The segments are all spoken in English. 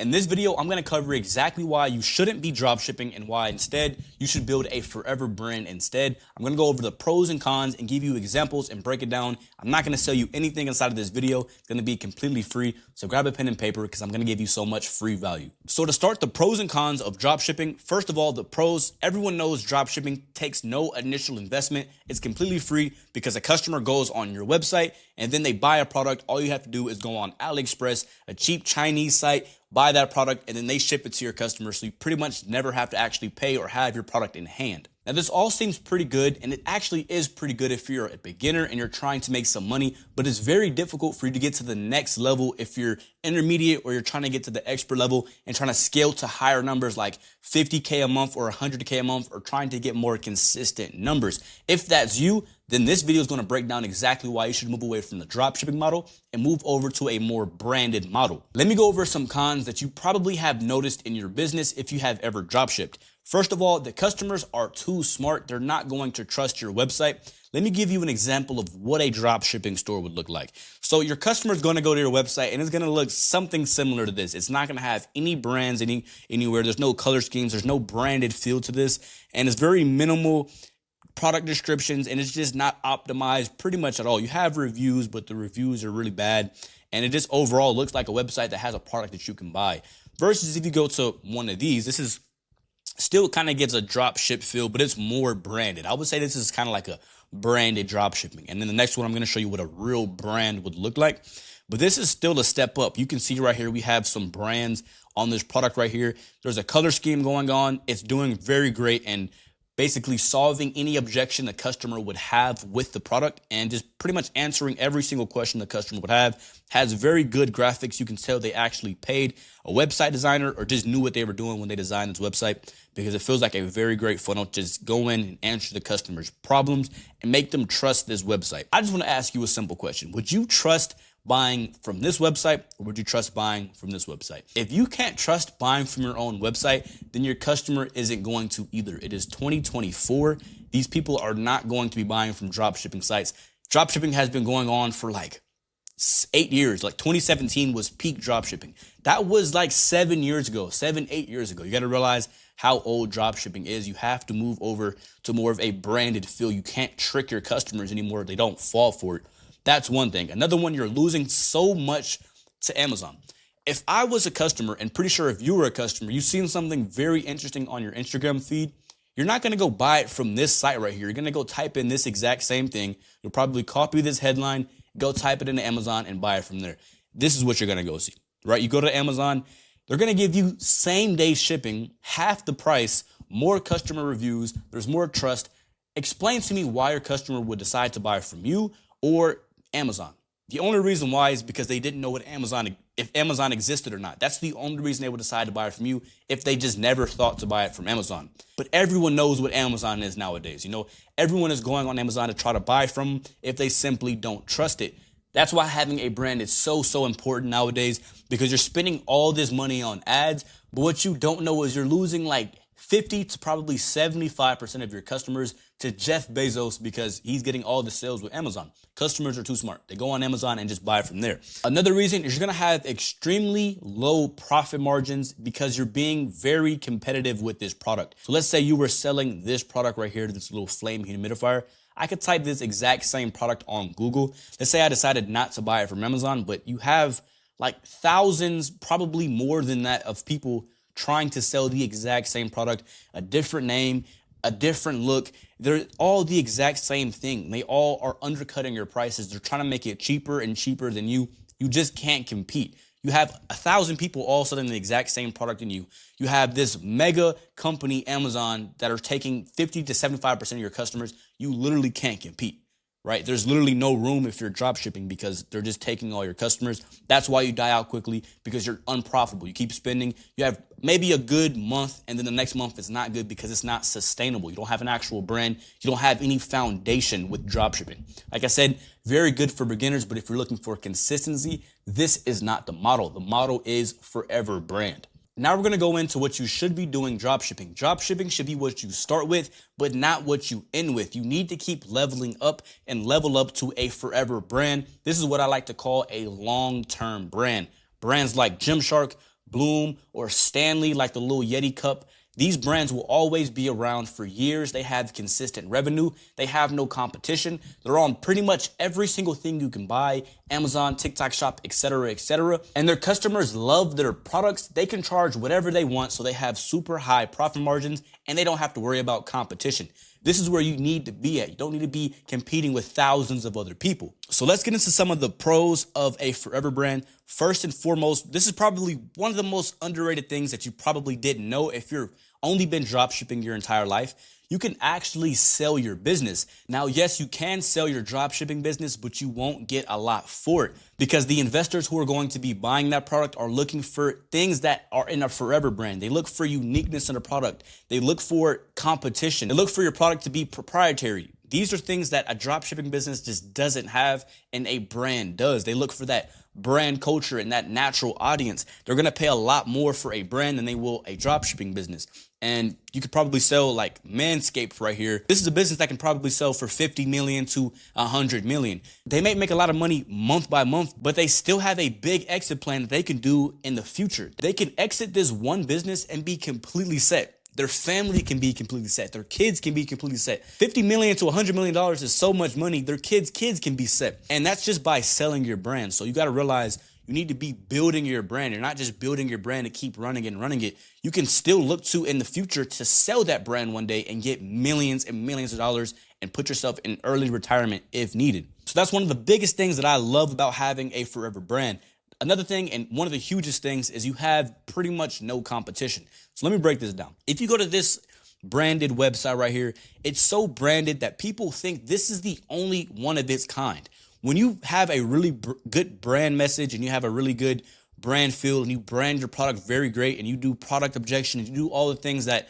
In this video, I'm going to cover exactly why you shouldn't be dropshipping and why instead you should build a forever brand instead. I'm going to go over the pros and cons and give you examples and break it down. I'm not going to sell you anything inside of this video. It's going to be completely free. So grab a pen and paper because I'm going to give you so much free value. So to start, the pros and cons of dropshipping. First of all, the pros, everyone knows dropshipping takes no initial investment. It's completely free because a customer goes on your website and then they buy a product. All you have to do is go on AliExpress, a cheap Chinese site, buy that product, and then they ship it to your customer. So you pretty much never have to actually pay or have your product in hand. Now, this all seems pretty good, and it actually is pretty good if you're a beginner and you're trying to make some money, but it's very difficult for you to get to the next level if you're intermediate or you're trying to get to the expert level and trying to scale to higher numbers like 50K a month or 100K a month or trying to get more consistent numbers. If that's you, then this video is going to break down exactly why you should move away from the dropshipping model and move over to a more branded model. Let me go over some cons that you probably have noticed in your business if you have ever dropshipped. First of all, the customers are too smart. They're not going to trust your website. Let me give you an example of what a dropshipping store would look like. So your customer is going to go to your website and it's going to look something similar to this. It's not going to have any brands anywhere. There's no color schemes. There's no branded feel to this. And it's very minimal product descriptions, and it's just not optimized pretty much at all. You have reviews, but the reviews are really bad, and it just overall looks like a website that has a product that you can buy. Versus if you go to one of these, this is still kind of gets a drop ship feel, but it's more branded. I would say this is kind of like a branded drop shipping. And then the next one, I'm going to show you what a real brand would look like. But this is still a step up. You can see right here, we have some brands on this product right here. There's a color scheme going on. It's doing very great and basically solving any objection the customer would have with the product and just pretty much answering every single question the customer would have. Has very good graphics. You can tell they actually paid a website designer or just knew what they were doing when they designed this website, because it feels like a very great funnel. Just go in and answer the customer's problems and make them trust this website. I just want to ask you a simple question. Would you trust buying from this website, or would you trust buying from this website? If you can't trust buying from your own website, then your customer isn't going to either. It is 2024. These people are not going to be buying from dropshipping sites. Dropshipping has been going on for like 8 years. Like 2017 was peak dropshipping. That was like 7 years ago, 8 years ago. You got to realize how old dropshipping is. You have to move over to more of a branded feel. You can't trick your customers anymore. They don't fall for it. That's one thing. Another one, you're losing so much to Amazon. If I was a customer, and pretty sure if you were a customer, you've seen something very interesting on your Instagram feed, you're not going to go buy it from this site right here. You're going to go type in this exact same thing. You'll probably copy this headline, go type it into Amazon and buy it from there. This is what you're going to go see, right? You go to Amazon, they're going to give you same day shipping, half the price, more customer reviews, there's more trust. Explain to me why your customer would decide to buy from you or Amazon. The only reason why is because they didn't know if Amazon existed or not. That's the only reason they would decide to buy it from you, if they just never thought to buy it from Amazon. But everyone knows what Amazon is nowadays. You know, everyone is going on Amazon to try to buy from them if they simply don't trust it. That's why having a brand is so important nowadays, because you're spending all this money on ads, but what you don't know is you're losing like 50 to probably 75% of your customers to Jeff Bezos, because he's getting all the sales with Amazon. Customers are too smart. They go on Amazon and just buy from there. Another reason is you're going to have extremely low profit margins because you're being very competitive with this product. So let's say you were selling this product right here, this little flame humidifier. I could type this exact same product on Google. Let's say I decided not to buy it from Amazon, but you have like thousands, probably more than that, of people trying to sell the exact same product, a different name, a different look. They're all the exact same thing. They all are undercutting your prices. They're trying to make it cheaper and cheaper than you. You just can't compete. You have 1,000 people all selling the exact same product than you. You have this mega company, Amazon, that are taking 50 to 75% of your customers. You literally can't compete, right? There's literally no room if you're drop shipping because they're just taking all your customers. That's why you die out quickly, because you're unprofitable. You keep spending. You have maybe a good month, and then the next month it's not good because it's not sustainable. You don't have an actual brand. You don't have any foundation with drop shipping. Like I said, very good for beginners, but if you're looking for consistency, this is not the model. The model is forever brand. Now we're going to go into what you should be doing dropshipping. Dropshipping should be what you start with, but not what you end with. You need to keep leveling up and level up to a forever brand. This is what I like to call a long-term brand. Brands like Gymshark, Bloom, or Stanley, like the little Yeti cup. These brands will always be around for years. They have consistent revenue. They have no competition. They're on pretty much every single thing you can buy, Amazon, TikTok Shop, etc., etc. And their customers love their products. They can charge whatever they want, so they have super high profit margins, and they don't have to worry about competition. This is where you need to be at. You don't need to be competing with thousands of other people. So let's get into some of the pros of a forever brand. First and foremost, this is probably one of the most underrated things that you probably didn't know if you're only been dropshipping your entire life. You can actually sell your business. Now, yes, you can sell your dropshipping business, but you won't get a lot for it because the investors who are going to be buying that product are looking for things that are in a forever brand. They look for uniqueness in a product. They look for competition. They look for your product to be proprietary. These are things that a dropshipping business just doesn't have and a brand does. They look for that brand culture and that natural audience. They're going to pay a lot more for a brand than they will a dropshipping business. And you could probably sell like Manscaped right here. This is a business that can probably sell for 50 million to 100 million. They may make a lot of money month by month, but they still have a big exit plan that they can do in the future. They can exit this one business and be completely set. Their family can be completely set. Their kids can be completely set. 50 million to 100 million dollars is so much money. Their kids can be set. And that's just by selling your brand. So you got to realize you need to be building your brand. You're not just building your brand to keep running it. You can still look to in the future to sell that brand one day and get millions and millions of dollars and put yourself in early retirement if needed. So that's one of the biggest things that I love about having a forever brand. Another thing, and one of the hugest things, is you have pretty much no competition. So let me break this down. If you go to this branded website right here, it's so branded that people think this is the only one of its kind. When you have a really good brand message and you have a really good brand feel and you brand your product very great and you do product objection and you do all the things that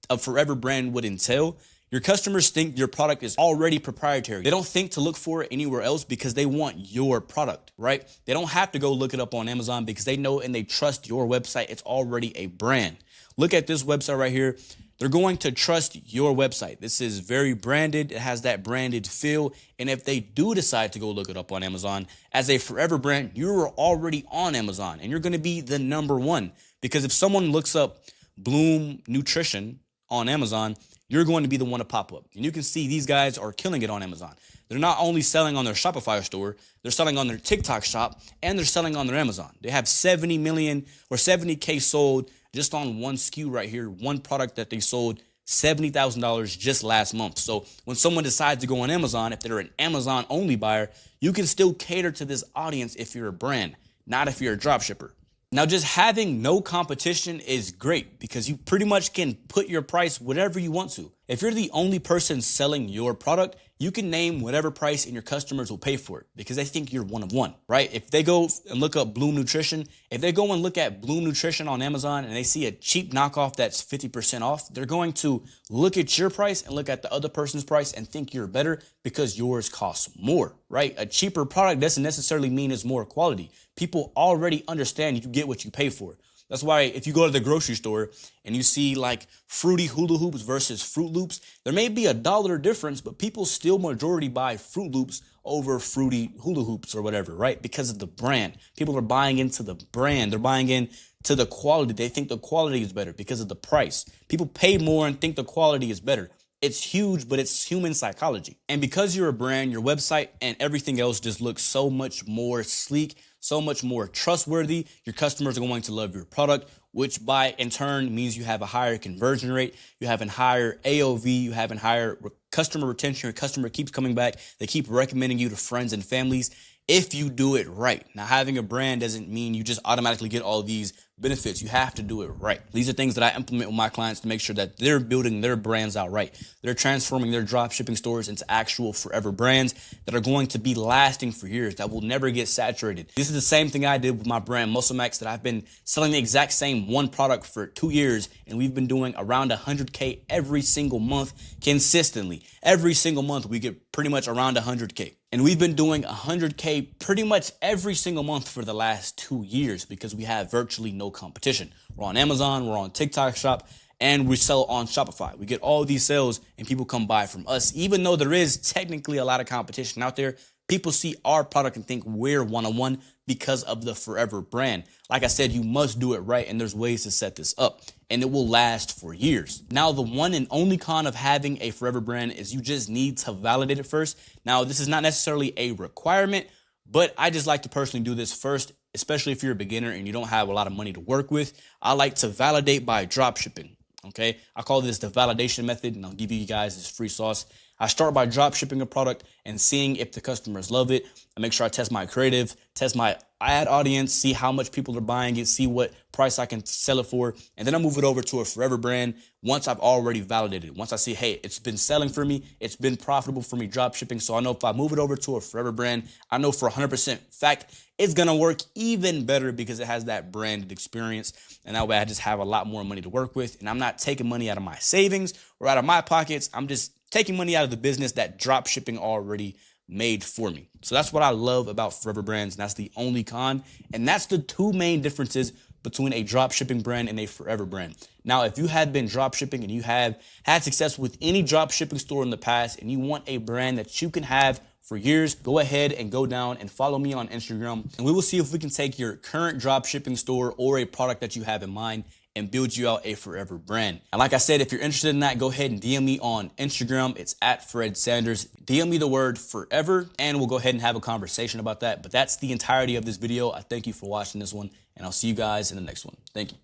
a forever brand would entail, your customers think your product is already proprietary. They don't think to look for it anywhere else because they want your product, right? They don't have to go look it up on Amazon because they know and they trust your website. It's already a brand. Look at this website right here. They're going to trust your website. This is very branded. It has that branded feel. And if they do decide to go look it up on Amazon, as a forever brand, you're already on Amazon and you're going to be the number one. Because if someone looks up Bloom Nutrition on Amazon, you're going to be the one to pop up. And you can see these guys are killing it on Amazon. They're not only selling on their Shopify store, they're selling on their TikTok shop, and they're selling on their Amazon. They have 70 million or 70K sold just on one SKU right here, one product that they sold $70,000 just last month. So when someone decides to go on Amazon, if they're an Amazon only buyer, you can still cater to this audience if you're a brand, not if you're a dropshipper. Now, just having no competition is great because you pretty much can put your price whatever you want to. If you're the only person selling your product, you can name whatever price and your customers will pay for it because they think you're one of one, right? If they go and look up Bloom Nutrition, if they go and look at Bloom Nutrition on Amazon and they see a cheap knockoff that's 50% off, they're going to look at your price and look at the other person's price and think you're better because yours costs more, right? A cheaper product doesn't necessarily mean it's more quality. People already understand you get what you pay for. That's why if you go to the grocery store and you see like Fruity Hula Hoops versus Fruit Loops, there may be $1 difference, but people still majority buy Fruit Loops over Fruity Hula Hoops or whatever, right? Because of the brand. People are buying into the brand. They're buying into the quality. They think the quality is better because of the price. People pay more and think the quality is better. It's huge, but it's human psychology. And because you're a brand, your website and everything else just looks so much more sleek, so much more trustworthy. Your customers are going to love your product, which by in turn means you have a higher conversion rate, you have a higher AOV, you have a higher customer retention. Your customer keeps coming back. They keep recommending you to friends and families if you do it right. Now, having a brand doesn't mean you just automatically get all these benefits. You have to do it right. These are things that I implement with my clients to make sure that they're building their brands out right. They're transforming their dropshipping stores into actual forever brands that are going to be lasting for years, that will never get saturated. This is the same thing I did with my brand Muscle Max, that I've been selling the exact same one product for 2 years, and we've been doing around 100K every single month consistently. Every single month we get pretty much around 100K. And we've been doing 100K pretty much every single month for the last 2 years because we have virtually no competition. We're on Amazon, we're on TikTok Shop, and we sell on Shopify. We get all these sales and people come buy from us. Even though there is technically a lot of competition out there, people see our product and think we're one-on-one because of the Forever brand. Like I said, you must do it right, and there's ways to set this up, and it will last for years. Now, the one and only con of having a Forever brand is you just need to validate it first. Now, this is not necessarily a requirement, but I just like to personally do this first, especially if you're a beginner and you don't have a lot of money to work with. I like to validate by drop shipping. Okay, I call this the validation method, and I'll give you guys this free sauce. I start by drop shipping a product and seeing if the customers love it. I make sure I test my creative, test my ad audience, see how much people are buying it, see what price I can sell it for, and then I move it over to a Forever brand once I've already validated it. Once I see, hey, it's been selling for me, it's been profitable for me drop shipping, so I know if I move it over to a Forever brand, I know for 100% fact it's gonna work even better because it has that branded experience, and that way I just have a lot more money to work with, and I'm not taking money out of my savings or out of my pockets. I'm just taking money out of the business that drop shipping already made for me. So that's what I love about Forever brands, and that's the only con, and that's the two main differences between a drop shipping brand and a Forever brand. Now, if you have been drop shipping and you have had success with any drop shipping store in the past and you want a brand that you can have for years, go ahead and go down and follow me on Instagram, and we will see if we can take your current drop shipping store or a product that you have in mind and build you out a Forever brand. And like I said, if you're interested in that, go ahead and DM me on Instagram. It's at Fred Sanders. DM me the word Forever, and we'll go ahead and have a conversation about that. But that's the entirety of this video. I thank you for watching this one, and I'll see you guys in the next one. Thank you.